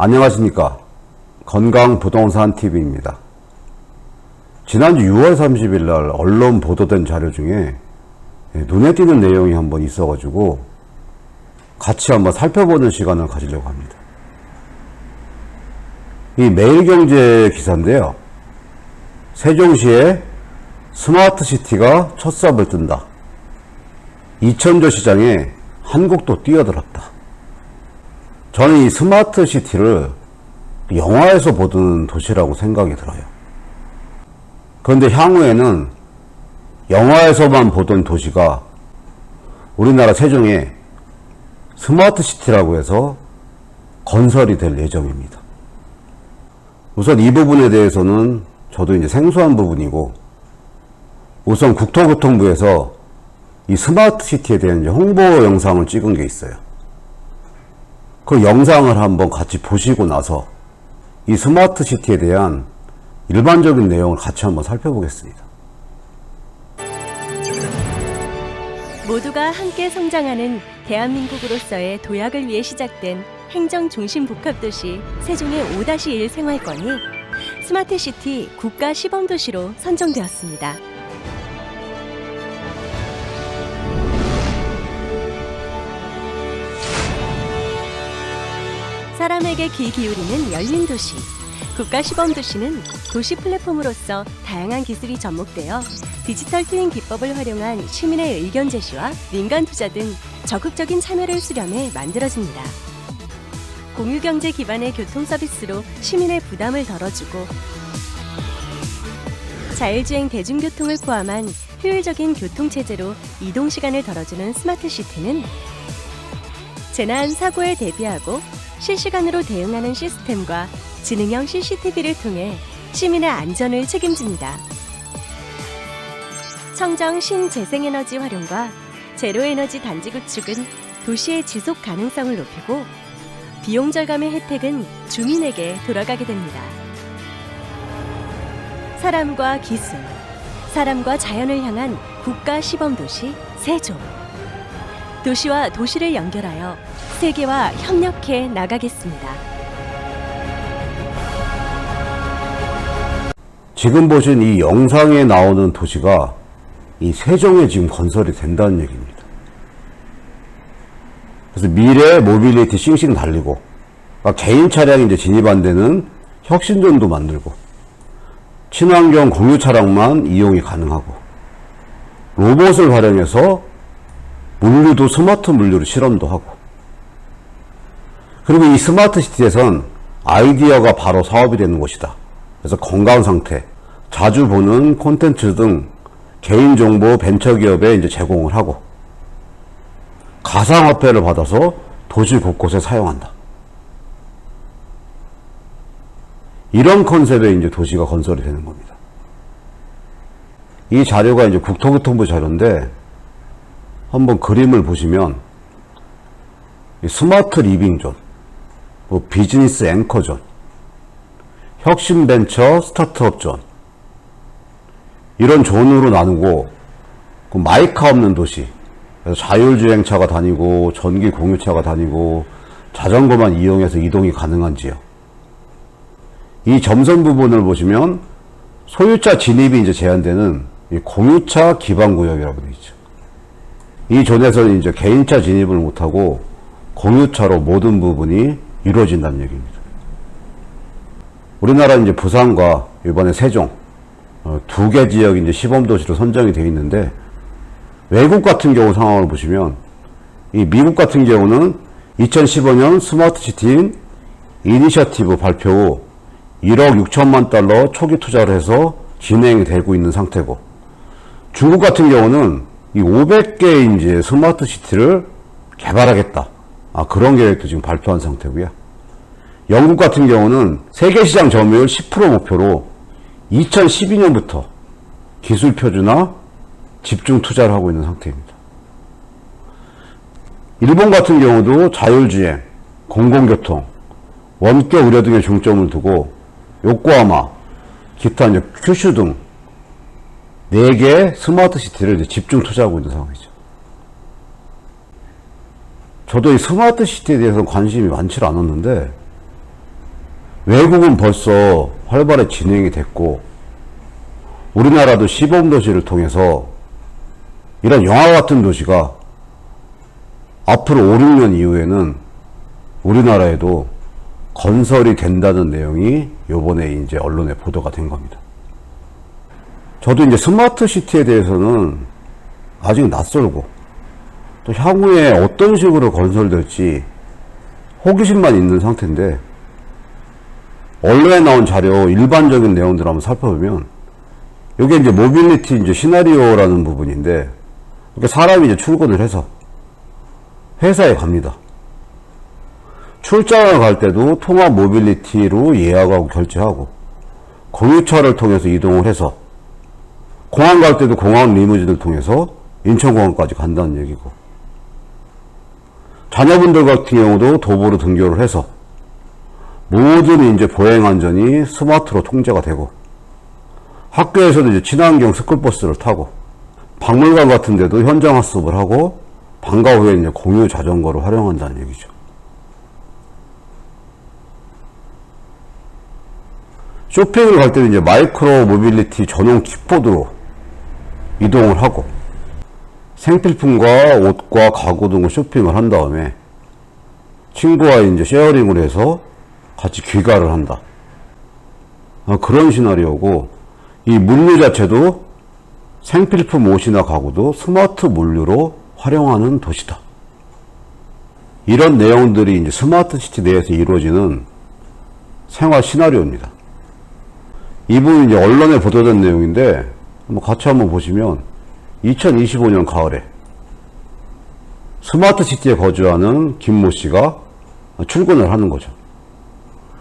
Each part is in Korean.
안녕하십니까. 건강부동산TV입니다. 지난주 6월 30일 날 언론 보도된 자료 중에 눈에 띄는 내용이 한번 있어가지고 같이 한번 살펴보는 시간을 가지려고 합니다. 이 매일경제 기사인데요. 세종시에 스마트시티가 첫 삽을 뜬다. 2000조 시장에 한국도 뛰어들었다. 저는 이 스마트시티를 영화에서 보던 도시라고 생각이 들어요. 그런데 향후에는 영화에서만 보던 도시가 우리나라 세종에 스마트시티라고 해서 건설이 될 예정입니다. 우선 이 부분에 대해서는 저도 이제 생소한 부분이고, 우선 국토교통부에서 이 스마트시티에 대한 홍보 영상을 찍은 게 있어요. 그 영상을 한번 같이 보시고 나서 이 스마트시티에 대한 일반적인 내용을 같이 한번 살펴보겠습니다. 모두가 함께 성장하는 대한민국으로서의 도약을 위해 시작된 행정중심복합도시 세종의 5-1 생활권이 스마트시티 국가 시범도시로 선정되었습니다. 사람에게 귀 기울이는 열린 도시, 국가 시범도시는 도시 플랫폼으로서 다양한 기술이 접목되어 디지털 트윈 기법을 활용한 시민의 의견 제시와 민간 투자 등 적극적인 참여를 수렴해 만들어집니다. 공유경제 기반의 교통 서비스로 시민의 부담을 덜어주고, 자율주행 대중교통을 포함한 효율적인 교통체제로 이동시간을 덜어주는 스마트시티는 재난 사고에 대비하고 실시간으로 대응하는 시스템과 지능형 CCTV를 통해 시민의 안전을 책임집니다. 청정 신재생에너지 활용과 제로에너지 단지 구축은 도시의 지속 가능성을 높이고, 비용 절감의 혜택은 주민에게 돌아가게 됩니다. 사람과 기술, 사람과 자연을 향한 국가 시범도시 세종. 도시와 도시를 연결하여 세계와 협력해 나가겠습니다. 지금 보신 이 영상에 나오는 도시가 이 세종에 지금 건설이 된다는 얘기입니다. 그래서 미래 모빌리티 싱싱 달리고, 그러니까 개인 차량이 이제 진입 안 되는 혁신존도 만들고, 친환경 공유 차량만 이용이 가능하고, 로봇을 활용해서 물류도 스마트 물류로 실험도 하고, 그리고 이 스마트시티에선 아이디어가 바로 사업이 되는 곳이다. 그래서 건강 상태, 자주 보는 콘텐츠 등 개인정보 벤처기업에 이제 제공을 하고, 가상화폐를 받아서 도시 곳곳에 사용한다. 이런 컨셉의 이제 도시가 건설이 되는 겁니다. 이 자료가 이제 국토교통부 자료인데, 한번 그림을 보시면 스마트 리빙존, 비즈니스 앵커존, 혁신 벤처 스타트업 존, 이런 존으로 나누고, 마이카 없는 도시, 그래서 자율주행차가 다니고 전기 공유차가 다니고 자전거만 이용해서 이동이 가능한 지역. 이 점선 부분을 보시면 소유자 진입이 이제 제한되는 이 공유차 기반 구역이라고 되어 있죠. 이 존에서는 이제 개인차 진입을 못하고 공유차로 모든 부분이 이루어진다는 얘기입니다. 우리나라 이제 부산과 이번에 세종, 두 개 지역이 이제 시범도시로 선정이 되어 있는데, 외국 같은 경우 상황을 보시면, 이 미국 같은 경우는 2015년 스마트시티 이니셔티브 발표 후 1억 6천만 달러 초기 투자를 해서 진행이 되고 있는 상태고, 중국 같은 경우는 이 500개 이제 스마트시티를 개발하겠다. 그런 계획도 지금 발표한 상태고요. 영국 같은 경우는 세계시장 점유율 10% 목표로 2012년부터 기술 표준화, 집중 투자를 하고 있는 상태입니다. 일본 같은 경우도 자율주행, 공공교통, 원격 의료 등에 중점을 두고 요코하마, 기타 이제 큐슈 등 4개의 스마트 시티를 이제 집중 투자하고 있는 상황이죠. 저도 이 스마트 시티에 대해서 관심이 많지 않았는데 외국은 벌써 활발히 진행이 됐고, 우리나라도 시범도시를 통해서 이런 영화 같은 도시가 앞으로 5, 6년 이후에는 우리나라에도 건설이 된다는 내용이 요번에 이제 언론에 보도가 된 겁니다. 저도 이제 스마트 시티에 대해서는 아직 낯설고, 또 향후에 어떤 식으로 건설될지 호기심만 있는 상태인데, 언론에 나온 자료 일반적인 내용들 한번 살펴보면, 이게 이제 모빌리티 이제 시나리오라는 부분인데, 이렇게 사람이 이제 출근을 해서 회사에 갑니다. 출장을 갈 때도 통합 모빌리티로 예약하고 결제하고, 공유차를 통해서 이동을 해서, 공항 갈 때도 공항 리무진을 통해서 인천공항까지 간다는 얘기고, 자녀분들 같은 경우도 도보로 등교를 해서 모든 이제 보행 안전이 스마트로 통제가 되고, 학교에서도 이제 친환경 스쿨버스를 타고, 박물관 같은 데도 현장 학습을 하고, 방과 후에 이제 공유 자전거를 활용한다는 얘기죠. 쇼핑을 갈 때도 이제 마이크로 모빌리티 전용 킥보드로 이동을 하고, 생필품과 옷과 가구 등을 쇼핑을 한 다음에 친구와 이제 쉐어링을 해서 같이 귀가를 한다. 그런 시나리오고, 이 물류 자체도 생필품 옷이나 가구도 스마트 물류로 활용하는 도시다. 이런 내용들이 이제 스마트 시티 내에서 이루어지는 생활 시나리오입니다. 이 부분이 이제 언론에 보도된 내용인데, 같이 한번 보시면 2025년 가을에 스마트 시티에 거주하는 김모 씨가 출근을 하는 거죠.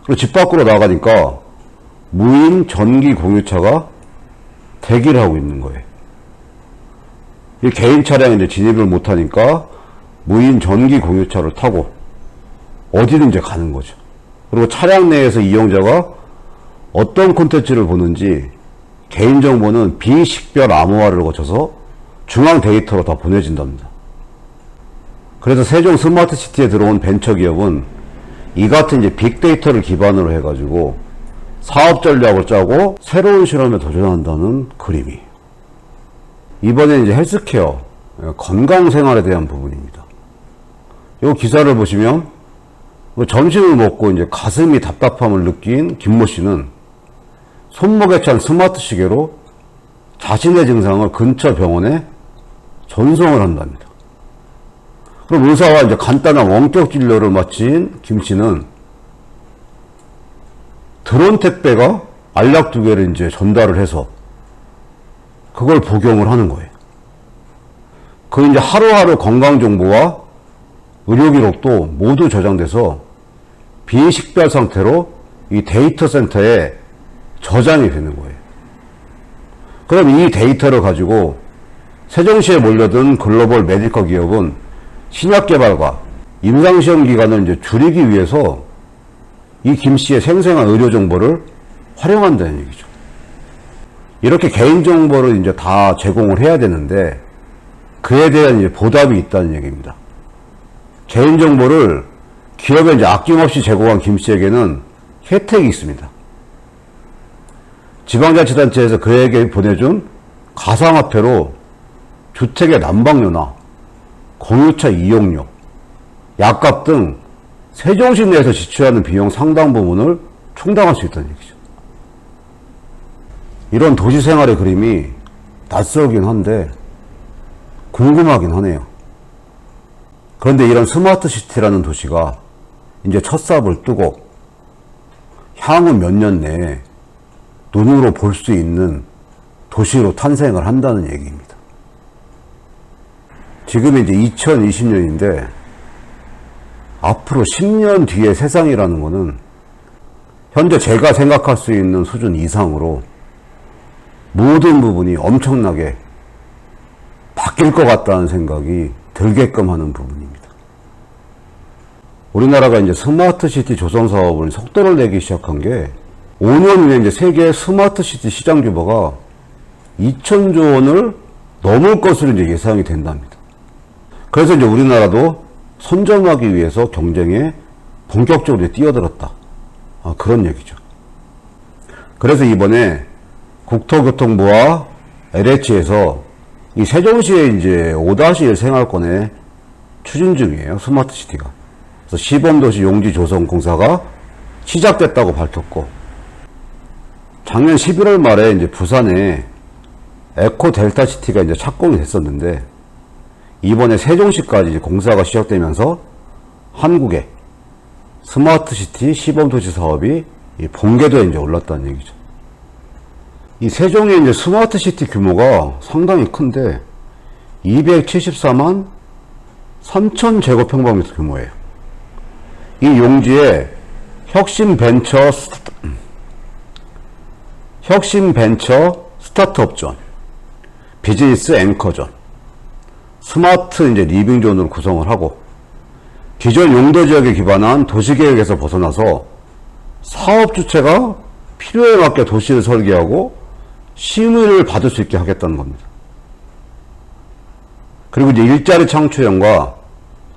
그리고 집 밖으로 나가니까 무인 전기 공유차가 대기를 하고 있는 거예요. 이 개인 차량에 이제 진입을 못하니까 무인 전기 공유차를 타고 어디든지 가는 거죠. 그리고 차량 내에서 이용자가 어떤 콘텐츠를 보는지 개인정보는 비식별 암호화를 거쳐서 중앙 데이터로 다 보내진답니다. 그래서 세종 스마트 시티에 들어온 벤처기업은 이 같은 이제 빅데이터를 기반으로 해가지고 사업 전략을 짜고 새로운 실험에 도전한다는 그림이에요. 이번에 이제 헬스케어, 건강생활에 대한 부분입니다. 이 기사를 보시면 점심을 먹고 이제 가슴이 답답함을 느낀 김모 씨는 손목에 찬 스마트 시계로 자신의 증상을 근처 병원에 전송을 한답니다. 그럼 의사와 이제 간단한 원격 진료를 마친 김 씨는 드론 택배가 알약 2개를 이제 전달을 해서 그걸 복용을 하는 거예요. 그 이제 하루하루 건강 정보와 의료 기록도 모두 저장돼서 비식별 상태로 이 데이터 센터에 저장이 되는 거예요. 그럼 이 데이터를 가지고 세종시에 몰려든 글로벌 메디컬 기업은 신약 개발과 임상시험 기간을 이제 줄이기 위해서 이 김 씨의 생생한 의료 정보를 활용한다는 얘기죠. 이렇게 개인 정보를 이제 다 제공을 해야 되는데 그에 대한 이제 보답이 있다는 얘기입니다. 개인 정보를 기업에 이제 아낌없이 제공한 김 씨에게는 혜택이 있습니다. 지방자치단체에서 그에게 보내준 가상화폐로 주택의 난방료나 공유차 이용료, 약값 등 세종시 내에서 지출하는 비용 상당 부분을 충당할 수 있다는 얘기죠. 이런 도시생활의 그림이 낯설긴 한데 궁금하긴 하네요. 그런데 이런 스마트 시티라는 도시가 이제 첫 삽을 뜨고 향후 몇 년 내에 눈으로 볼 수 있는 도시로 탄생을 한다는 얘기입니다. 지금 이제 2020년인데 앞으로 10년 뒤의 세상이라는 거는 현재 제가 생각할 수 있는 수준 이상으로 모든 부분이 엄청나게 바뀔 것 같다는 생각이 들게끔 하는 부분입니다. 우리나라가 이제 스마트 시티 조성 사업을 속도를 내기 시작한 게 5년 후에 이제 세계 스마트 시티 시장 규모가 2,000조 원을 넘을 것으로 이제 예상이 된답니다. 그래서 이제 우리나라도 선점하기 위해서 경쟁에 본격적으로 뛰어들었다. 그런 얘기죠. 그래서 이번에 국토교통부와 LH에서 이 세종시에 이제 5-1 생활권에 추진 중이에요. 스마트시티가. 그래서 시범도시 용지 조성 공사가 시작됐다고 밝혔고, 작년 11월 말에 이제 부산에 에코 델타시티가 이제 착공이 됐었는데, 이번에 세종시까지 이제 공사가 시작되면서 한국의 스마트시티 시범도시 사업이 이 본궤도에 이제 올랐다는 얘기죠. 이 세종의 이제 스마트시티 규모가 상당히 큰데 274만 3천 제곱평방미터 규모예요. 이 용지에 혁신벤처 스타트업 존, 비즈니스 앵커 존, 스마트 이제 리빙 존으로 구성을 하고, 기존 용도 지역에 기반한 도시계획에서 벗어나서 사업 주체가 필요에 맞게 도시를 설계하고 심의를 받을 수 있게 하겠다는 겁니다. 그리고 이제 일자리 창출형과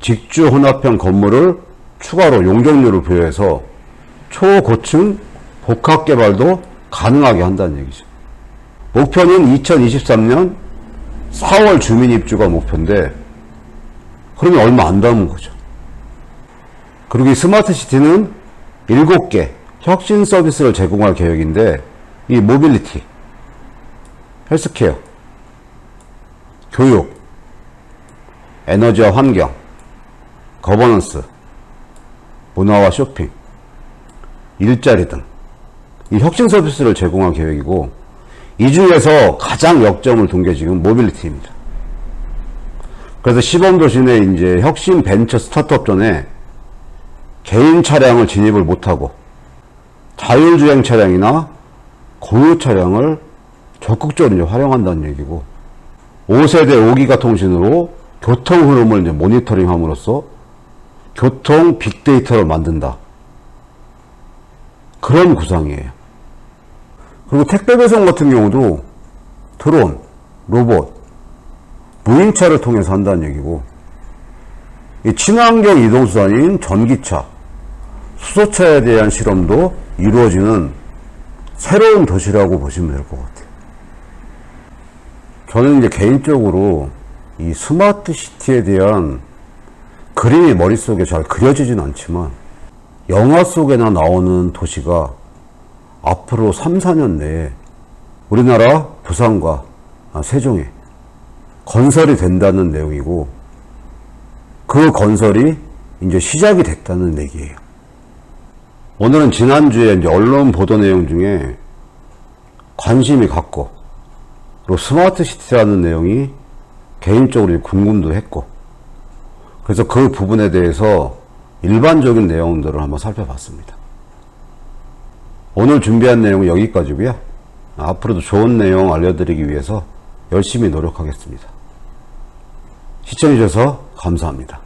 직주 혼합형 건물을 추가로 용적률을 부여해서 초고층 복합 개발도 가능하게 한다는 얘기죠. 목표는 2023년 4월 주민 입주가 목표인데, 그러면 얼마 안 남은 거죠. 그리고 이 스마트시티는 7개 혁신 서비스를 제공할 계획인데, 이 모빌리티, 헬스케어, 교육, 에너지와 환경, 거버넌스, 문화와 쇼핑, 일자리 등 이 혁신 서비스를 제공할 계획이고, 이 중에서 가장 역점을 둔 게 지금 모빌리티입니다. 그래서 시범도시 내 이제 혁신 벤처 스타트업 전에 개인 차량을 진입을 못하고 자율주행 차량이나 공유 차량을 적극적으로 이제 활용한다는 얘기고, 5세대 5기가 통신으로 교통 흐름을 이제 모니터링함으로써 교통 빅데이터를 만든다. 그런 구상이에요. 그리고 택배 배송 같은 경우도 드론, 로봇, 무인차를 통해서 한다는 얘기고, 이 친환경 이동수단인 전기차, 수소차에 대한 실험도 이루어지는 새로운 도시라고 보시면 될 것 같아요. 저는 이제 개인적으로 이 스마트 시티에 대한 그림이 머릿속에 잘 그려지진 않지만, 영화 속에나 나오는 도시가 앞으로 3, 4년 내에 우리나라 부산과 세종에 건설이 된다는 내용이고, 그 건설이 이제 시작이 됐다는 얘기예요. 오늘은 지난주에 이제 언론 보도 내용 중에 관심이 갔고, 그리고 스마트 시티라는 내용이 개인적으로 궁금도 했고, 그래서 그 부분에 대해서 일반적인 내용들을 한번 살펴봤습니다. 오늘 준비한 내용은 여기까지고요. 앞으로도 좋은 내용 알려드리기 위해서 열심히 노력하겠습니다. 시청해주셔서 감사합니다.